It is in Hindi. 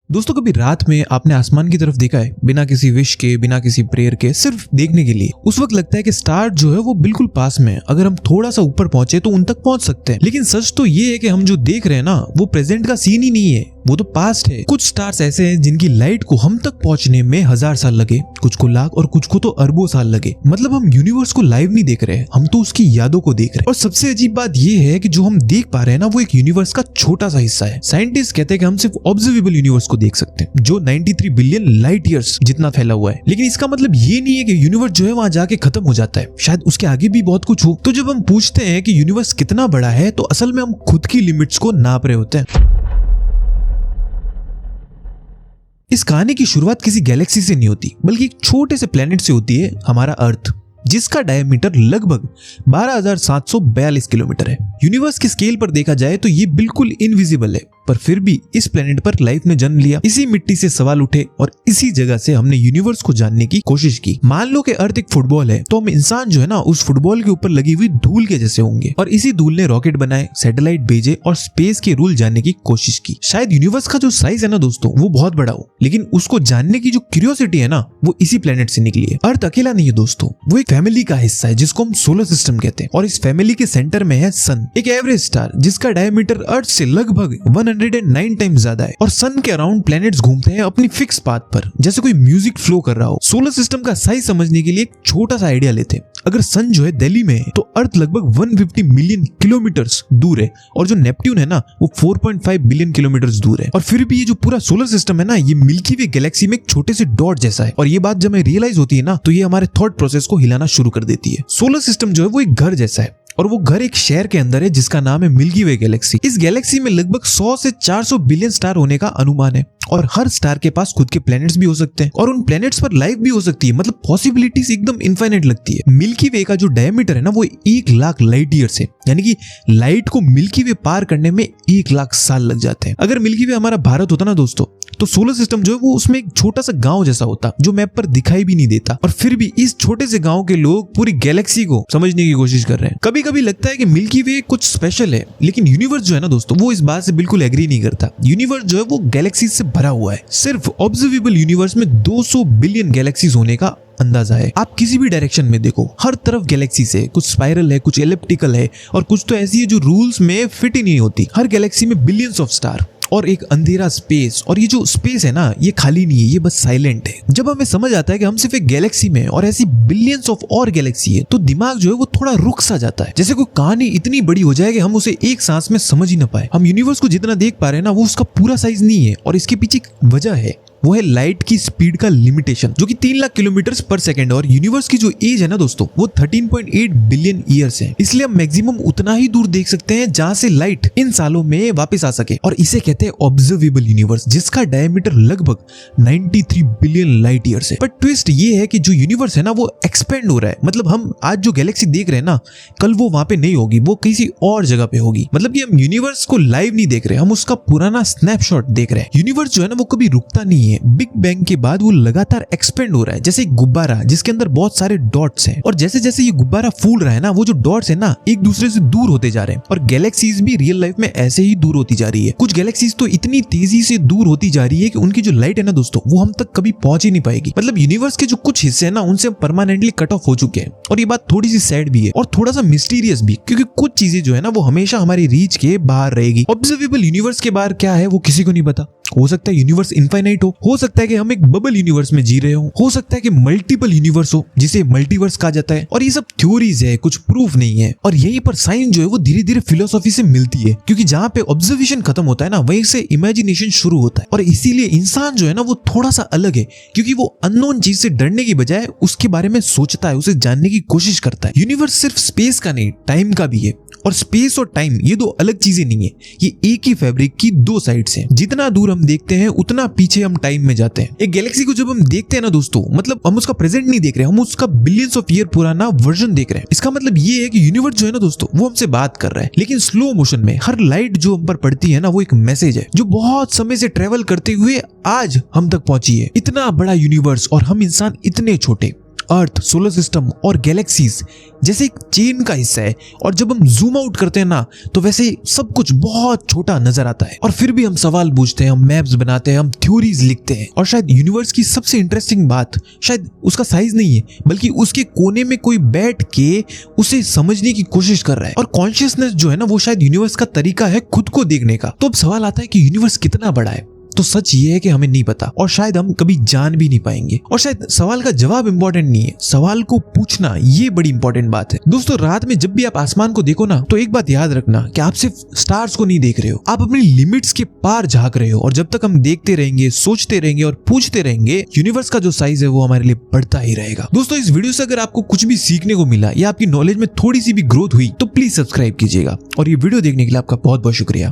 दोस्तों, कभी रात में आपने आसमान की तरफ देखा है बिना किसी विश के, बिना किसी प्रेयर के, सिर्फ देखने के लिए? उस वक्त लगता है कि स्टार जो है वो बिल्कुल पास में है, अगर हम थोड़ा सा ऊपर पहुंचे तो उन तक पहुंच सकते हैं। लेकिन सच तो ये है कि हम जो देख रहे हैं ना, वो प्रेजेंट का सीन ही नहीं है, वो तो पास्ट है। कुछ स्टार्स ऐसे हैं जिनकी लाइट को हम तक पहुंचने में 1000 साल लगे, कुछ को लाख और कुछ को तो अरबों साल लगे। मतलब हम यूनिवर्स को लाइव नहीं देख रहे, हम तो उसकी यादों को देख रहे हैं। और सबसे अजीब बात ये है कि जो हम देख पा रहे हैं ना, वो एक यूनिवर्स का छोटा सा हिस्सा है। साइंटिस्ट कहते हैं कि हम सिर्फ ऑब्जर्वेबल यूनिवर्स को देख सकते हैं, जो 93 बिलियन लाइट ईयर्स जितना फैला हुआ है। लेकिन इसका मतलब ये नहीं है कि यूनिवर्स जो है वहां जाके खत्म हो जाता है, शायद उसके आगे भी बहुत कुछ हो। तो जब हम पूछते हैं कि यूनिवर्स कितना बड़ा है, तो असल में हम खुद की लिमिट्स को नाप रहे होते हैं। इस कहानी की शुरुआत किसी गैलेक्सी से नहीं होती, बल्कि एक छोटे से प्लेनेट से होती है, हमारा अर्थ, जिसका डायमीटर लगभग 12,742 किलोमीटर है। यूनिवर्स के स्केल पर देखा जाए तो ये बिल्कुल इनविजिबल है, पर फिर भी इस प्लेनेट पर लाइफ ने जन्म लिया। इसी मिट्टी से सवाल उठे और इसी जगह से हमने यूनिवर्स को जानने की कोशिश की। मान लो कि अर्थ एक फुटबॉल है, तो हम इंसान जो है ना, उस फुटबॉल के ऊपर लगी हुई धूल के जैसे होंगे। और इसी धूल ने रॉकेट बनाए, सैटेलाइट भेजे और स्पेस के रूल जानने की कोशिश की। शायद यूनिवर्स का जो साइज है ना दोस्तों, वो बहुत बड़ा हो, लेकिन उसको जानने की जो क्यूरियोसिटी है ना, वो इसी प्लेनेट से निकली है। अर्थ अकेला नहीं है दोस्तों, वो एक फैमिली का हिस्सा है जिसको हम सोलर सिस्टम कहते हैं। और इस फैमिली के सेंटर में है सन, एक एवरेज स्टार जिसका डायमीटर अर्थ से लगभग 109 टाइम्स ज्यादा है। और सन के अराउंड प्लैनेट्स घूमते हैं अपनी फिक्स पाथ पर, जैसे कोई म्यूजिक फ्लो कर रहा हो। सोलर सिस्टम का साइज समझने के लिए एक छोटा सा आइडिया लेते हैं। अगर सन जो है दिल्ली में है, तो अर्थ लगभग 150 मिलियन किलोमीटर्स दूर है, और जो नेपट्यून है ना, वो 4.5 बिलियन किलोमीटर्स दूर है। और फिर भी ये जो पूरा सोलर सिस्टम है ना, ये मिल्की वे गैलेक्सी में एक छोटे से डॉट जैसा है। और ये बात जब हमें रियलाइज होती है ना, तो ये हमारे थॉट प्रोसेस को हिलाना शुरू कर देती है। सोलर सिस्टम जो है वो एक घर जैसा है, और वो घर एक शहर के अंदर है जिसका नाम है मिल्की वे गैलेक्सी। इस गैलेक्सी में लगभग 100 से 400 बिलियन स्टार होने का अनुमान है, और हर स्टार के पास खुद के प्लैनेट्स भी हो सकते हैं, और उन प्लैनेट्स पर लाइफ भी हो सकती है। मतलब पॉसिबिलिटीज एकदम इनफाइनाइट लगती है। मिल्की वे का जो डायमीटर है ना, वो 1 लाख लाइट ईयर्स है, यानी कि लाइट को मिल्की वे पार करने में 1 लाख साल लग जाते हैं। अगर मिल्की वे हमारा भारत होता ना दोस्तों, तो सोलर सिस्टम जो है वो उसमें एक छोटा सा गांव जैसा होता, जो मैप पर दिखाई भी नहीं देता। और फिर भी इस छोटे से गांव के लोग पूरी गैलेक्सी को समझने की कोशिश कर रहे हैं। कभी कभी लगता है कि मिल्की वे कुछ स्पेशल है, लेकिन यूनिवर्स जो है ना दोस्तों, वो इस बात से बिल्कुल एग्री नहीं करता। यूनिवर्स जो है वो गैलेक्सी से भरा हुआ है। सिर्फ ऑब्जर्वेबल यूनिवर्स में 200 बिलियन गैलेक्सीज होने का अंदाजा है। आप किसी भी डायरेक्शन में देखो, हर तरफ गैलेक्सीज है। कुछ स्पाइरल है, कुछ एलिप्टिकल है, और कुछ तो ऐसी है जो रूल्स में फिट ही नहीं होती। हर गैलेक्सी में बिलियंस ऑफ स्टार और एक अंधेरा स्पेस। और ये जो स्पेस है ना, ये खाली नहीं है, ये बस साइलेंट है। जब हमें समझ आता है कि हम सिर्फ एक गैलेक्सी में और ऐसी बिलियंस ऑफ और गैलेक्सी है, तो दिमाग जो है वो थोड़ा रुक सा जाता है, जैसे कोई कहानी इतनी बड़ी हो जाए कि हम उसे एक सांस में समझ ही ना पाए। हम यूनिवर्स को जितना देख पा रहे हैं ना, वो उसका पूरा साइज नहीं है, और इसके पीछे एक वजह है, वो है लाइट की स्पीड का लिमिटेशन, जो कि 3 लाख किलोमीटर पर सेकंड। और यूनिवर्स की जो एज है ना दोस्तों, वो 13.8 बिलियन ईयर्स है। इसलिए हम मैक्सिमम उतना ही दूर देख सकते हैं जहां से लाइट इन सालों में वापस आ सके। और इसे कहते हैं ऑब्जर्वेबल यूनिवर्स, जिसका डायमीटर लगभग 93 बिलियन लाइट ईयर्स है। पर ट्विस्ट ये है कि जो यूनिवर्स है ना, वो एक्सपेंड हो रहा है। मतलब हम आज जो गैलेक्सी देख रहे हैं ना, कल वो वहां पे नहीं होगी, वो किसी और जगह पे होगी। मतलब कि हम यूनिवर्स को लाइव नहीं देख रहे, हम उसका पुराना स्नैपशॉट देख रहे हैं। यूनिवर्स जो है ना, वो कभी रुकता नहीं है। बिग बैंग के बाद वो लगातार एक्सपेंड हो रहा है, जैसे एक गुब्बारा जिसके अंदर बहुत सारे डॉट्स हैं। और जैसे जैसे ये गुब्बारा फूल रहा है ना, वो जो डॉट्स है ना, एक दूसरे से दूर होते जा रहे हैं। और गैलेक्सीज भी रियल लाइफ में ऐसे ही दूर होती जा रही है। कुछ गैलेक्सीज तो इतनी तेजी से दूर होती जा रही है कि उनकी जो लाइट है ना दोस्तों, वो हम तक कभी पहुंच ही नहीं पाएगी। मतलब यूनिवर्स के जो कुछ हिस्से हैं ना, उनसे परमानेंटली कट ऑफ हो चुके हैं। और ये बात थोड़ी सी सैड भी है और थोड़ा सा मिस्टीरियस भी, क्योंकि कुछ चीजें जो है ना, वो हमेशा हमारी रीच के बाहर रहेगी। ऑब्जर्वेबल यूनिवर्स के बाहर क्या है, वो किसी को नहीं पता। हो सकता है यूनिवर्स इनफाइनाइट हो सकता है कि हम एक बबल यूनिवर्स में जी रहे हो सकता है कि मल्टीपल यूनिवर्स हो, जिसे मल्टीवर्स कहा जाता है। और ये सब थ्योरीज है, कुछ प्रूफ नहीं है। और यहीं पर साइंस जो है वो धीरे धीरे फिलोसॉफी से मिलती है, क्योंकि जहां पे ऑब्जर्वेशन खत्म होता है ना, वहीं से इमेजिनेशन शुरू होता है। और इसीलिए इंसान जो है ना, वो थोड़ा सा अलग है, क्योंकि वो अननोन चीज से डरने की बजाय उसके बारे में सोचता है, उसे जानने की कोशिश करता है। यूनिवर्स सिर्फ स्पेस का नहीं, टाइम का भी है। और स्पेस और टाइम ये दो अलग चीजें नहीं है, ये एक ही फैब्रिक की दो साइड्स हैं। जितना दूर हम देखते हैं, उतना पीछे हम टाइम में जाते हैं। एक गैलेक्सी को जब हम देखते हैं ना दोस्तों, मतलब हम उसका प्रेजेंट नहीं देख रहे, हम उसका बिलियंस ऑफ ईयर पुराना वर्जन देख रहे हैं। इसका मतलब ये है कि यूनिवर्स जो है ना दोस्तों, वो हमसे बात कर रहा है, लेकिन स्लो मोशन में। हर लाइट जो हम पर पड़ती है ना, वो एक मैसेज है, जो बहुत समय से ट्रेवल करते हुए आज हम तक पहुंची है। इतना बड़ा यूनिवर्स और हम इंसान इतने छोटे। अर्थ, सोलर सिस्टम और गैलेक्सीज जैसे एक चेन का हिस्सा है, और जब हम जूम आउट करते हैं ना तो वैसे सब कुछ बहुत छोटा नजर आता है। और फिर भी हम सवाल पूछते हैं, हम मैप्स बनाते हैं, हम थ्योरीज लिखते हैं। और शायद यूनिवर्स की सबसे इंटरेस्टिंग बात शायद उसका साइज नहीं है, बल्कि उसके कोने में कोई बैठ के उसे समझने की कोशिश कर रहा है। और कॉन्शियसनेस जो है ना, वो शायद यूनिवर्स का तरीका है खुद को देखने का। तो अब सवाल आता है कि यूनिवर्स कितना बड़ा है। तो सच ये है कि हमें नहीं पता, और शायद हम कभी जान भी नहीं पाएंगे। और शायद सवाल का जवाब इंपॉर्टेंट नहीं है, सवाल को पूछना ये बड़ी इंपॉर्टेंट बात है। दोस्तों, रात में जब भी आप आसमान को देखो ना, तो एक बात याद रखना कि आप सिर्फ स्टार्स को नहीं देख रहे हो, आप अपनी लिमिट्स के पार झांक रहे हो। और जब तक हम देखते रहेंगे, सोचते रहेंगे और पूछते रहेंगे, यूनिवर्स का जो साइज है वो हमारे लिए बढ़ता ही रहेगा। दोस्तों, इस वीडियो से अगर आपको कुछ भी सीखने को मिला या आपकी नॉलेज में थोड़ी सी भी ग्रोथ हुई तो प्लीज सब्सक्राइब कीजिएगा। और ये वीडियो देखने के लिए आपका बहुत बहुत शुक्रिया।